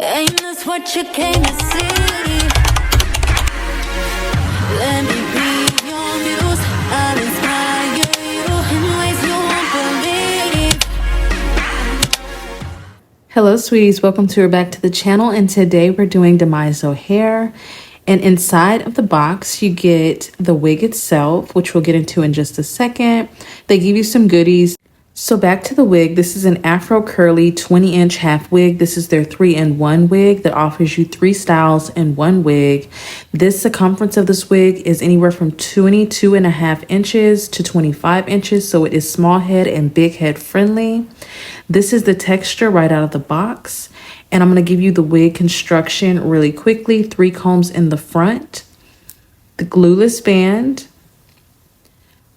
Ain't this what you came to see? Let me be your muse. I'll inspire you in ways you won't believe. Hello sweeties, welcome to or back to the channel, and today we're doing Domiso hair. And inside of the box you get the wig itself, which we'll get into in just a second. They give you some goodies. So back to the wig. This is an Afro curly 20-inch half wig. This is their 3-in-1 wig that offers you 3 styles in one wig. This circumference of this wig is anywhere from 22.5 inches to 25 inches, so it is small head and big head friendly. This is the texture right out of the box, and I'm going to give you the wig construction really quickly. 3 combs in the front, the glueless band,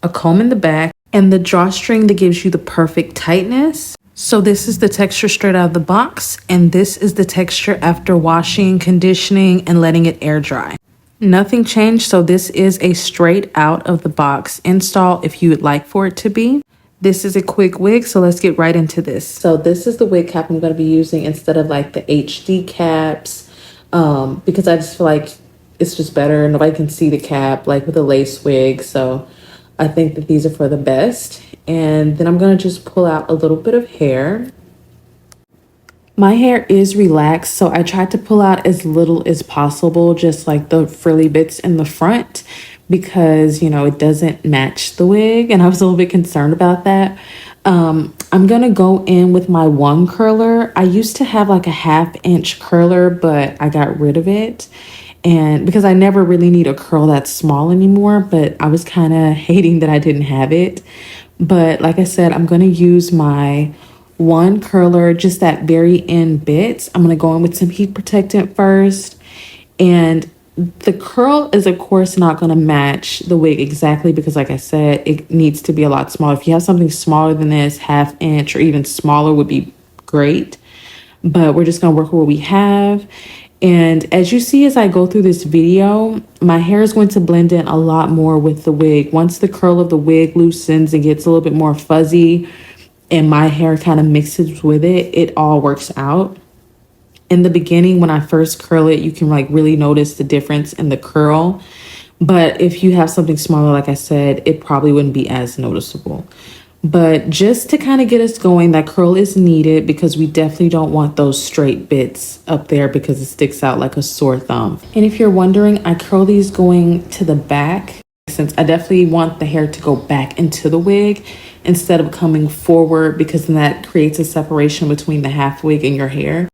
a comb in the back, and the drawstring that gives you the perfect tightness. So this is the texture straight out of the box, and this is the texture after washing, conditioning, and letting it air dry. Nothing changed, so this is a straight out of the box install if you would like for it to be. This is a quick wig, so let's get right into this. So this is the wig cap I'm going to be using instead of like the HD caps, because I just feel like it's just better. Nobody can see the cap like with a lace wig, so I think that these are for the best. And then I'm going to just pull out a little bit of hair. My hair is relaxed, so I tried to pull out as little as possible, just like the frilly bits in the front, because, you know, it doesn't match the wig, and I was a little bit concerned about that. I'm gonna go in with my 1 curler. I used to have like a 1/2 inch curler, but I got rid of it. And because I never really need a curl that's small anymore, but I was kind of hating that I didn't have it. But like I said, I'm going to use my 1 curler, just that very end bit. I'm going to go in with some heat protectant first. And the curl is, of course, not going to match the wig exactly because, like I said, it needs to be a lot smaller. If you have something smaller than this, 1/2 inch or even smaller would be great. But we're just going to work with what we have. And as you see, as I go through this video, my hair is going to blend in a lot more with the wig. Once the curl of the wig loosens and gets a little bit more fuzzy and my hair kind of mixes with it, it all works out. In the beginning, when I first curl it, you can like really notice the difference in the curl. But if you have something smaller, like I said, it probably wouldn't be as noticeable. But just to kind of get us going, that curl is needed because we definitely don't want those straight bits up there because it sticks out like a sore thumb. And if you're wondering, I curl these going to the back since I definitely want the hair to go back into the wig instead of coming forward, because then that creates a separation between the half wig and your hair.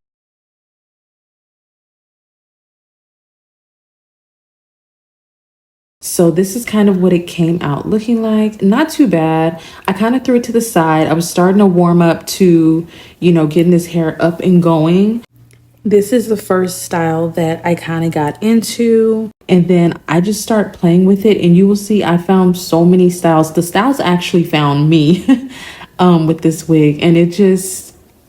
So this is kind of what it came out looking like. Not too bad. I kind of threw it to the side. I was starting to warm up to, you know, getting this hair up and going. This is the first style that I kind of got into. And then I just start playing with it. And you will see I found so many styles. The styles actually found me with this wig. And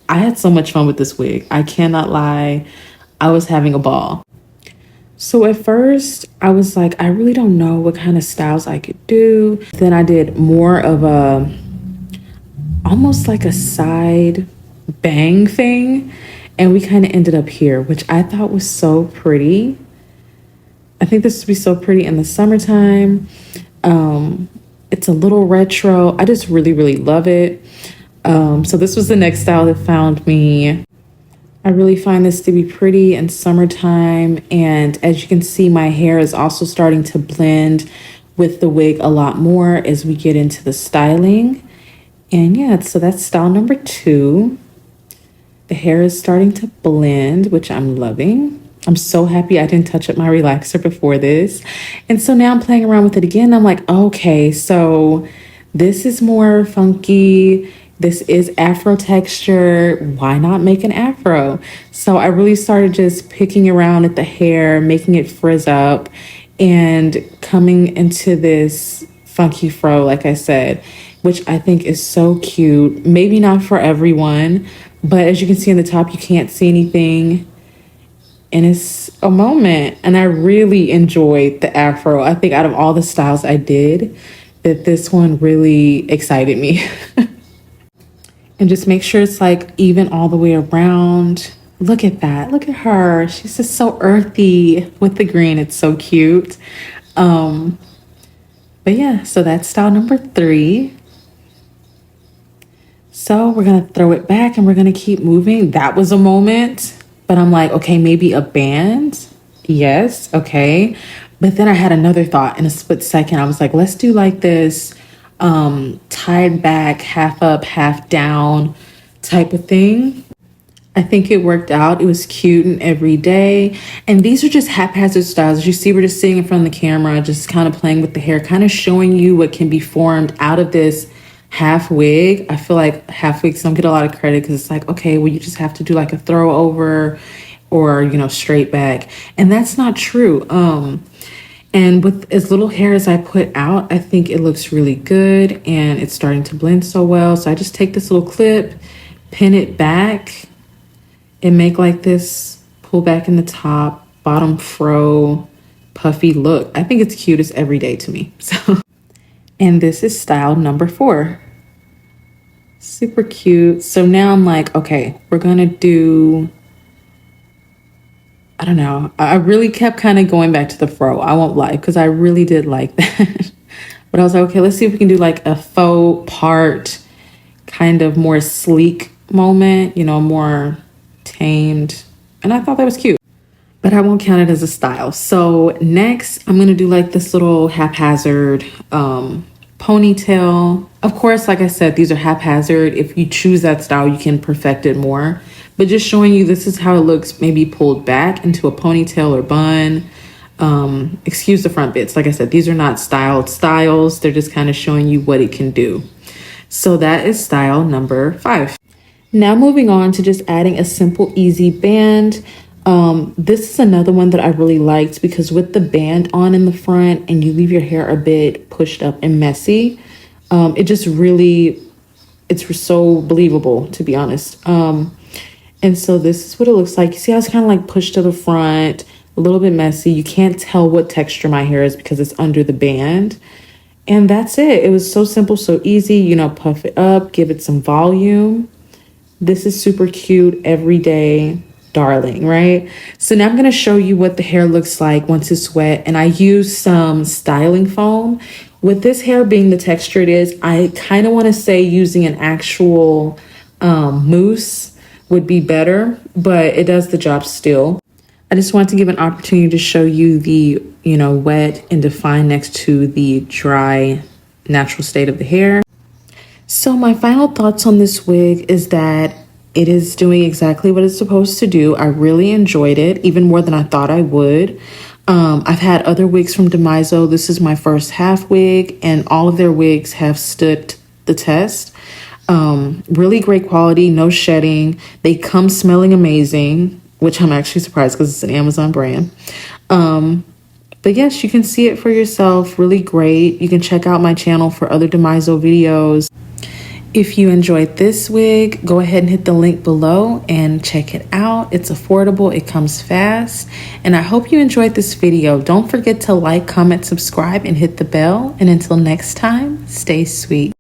I had so much fun with this wig. I cannot lie. I was having a ball. So at first I was like, I really don't know what kind of styles I could do. Then I did more of almost like a side bang thing. And we kind of ended up here, which I thought was so pretty. I think this would be so pretty in the summertime. It's a little retro. I just really, really love it. So this was the next style that found me. I really find this to be pretty in summertime, and as you can see, my hair is also starting to blend with the wig a lot more as we get into the styling. And yeah, so that's style number 2. The hair is starting to blend, which I'm loving. I'm so happy I didn't touch up my relaxer before this. And so now I'm playing around with it again. I'm like, okay, so this is more funky. This is Afro texture. Why not make an Afro? So I really started just picking around at the hair, making it frizz up, and coming into this funky fro, like I said, which I think is so cute. Maybe not for everyone, but as you can see in the top, you can't see anything. And it's a moment. And I really enjoyed the Afro. I think out of all the styles I did, that this one really excited me. And just make sure it's like even all the way around. Look at that. Look at her. She's just so earthy with the green. It's so cute. Um, but yeah, so that's style number 3. So we're gonna throw it back and we're gonna keep moving. That was a moment, but I'm like, okay, maybe a band. Yes, okay. But then I had another thought in a split second. I was like, let's do like this tied back, half up, half down type of thing. I think it worked out. It was cute and everyday. And these are just haphazard styles. As you see, we're just sitting in front of the camera, just kind of playing with the hair, kind of showing you what can be formed out of this half wig. I feel like half wigs don't get a lot of credit because it's like, okay, well, you just have to do like a throw over or, you know, straight back. And that's not true. And with as little hair as I put out, I think it looks really good and it's starting to blend so well. So I just take this little clip, pin it back, and make like this pull back in the top, bottom fro, puffy look. I think it's cute. It's everyday to me. So, and this is style number 4. Super cute. So now I'm like, okay, we're gonna do, I don't know. I really kept kind of going back to the fro. I won't lie, because I really did like that. But I was like, okay, let's see if we can do like a faux part, kind of more sleek moment, you know, more tamed. And I thought that was cute, but I won't count it as a style. So next I'm gonna do like this little haphazard ponytail. Of course, like I said, these are haphazard. If you choose that style, you can perfect it more, but just showing you this is how it looks, maybe pulled back into a ponytail or bun. Excuse the front bits. Like I said, these are not styled styles. They're just kind of showing you what it can do. So that is style number 5. Now moving on to just adding a simple, easy band. This is another one that I really liked because with the band on in the front and you leave your hair a bit pushed up and messy, it just really, it's so believable, to be honest. And so this is what it looks like. You see how it's kind of like pushed to the front, a little bit messy. You can't tell what texture my hair is because it's under the band. And that's it. It was so simple, so easy. You know, puff it up, give it some volume. This is super cute, everyday darling, right? So now I'm going to show you what the hair looks like once it's wet. And I use some styling foam. With this hair being the texture it is, I kind of want to say using an actual mousse would be better, but it does the job still. I just want to give an opportunity to show you the, you know, wet and defined next to the dry, natural state of the hair. So my final thoughts on this wig is that it is doing exactly what it's supposed to do. I really enjoyed it, even more than I thought I would. I've had other wigs from Domiso. This is my first half wig, and all of their wigs have stood the test. Really great quality, no shedding. They come smelling amazing, which I'm actually surprised because it's an Amazon brand. But yes, you can see it for yourself. Really great. You can check out my channel for other Domiso videos. If you enjoyed this wig, go ahead and hit the link below and check it out. It's affordable, it comes fast, and I hope you enjoyed this video. Don't forget to like, comment, subscribe, and hit the bell. And until next time, stay sweet.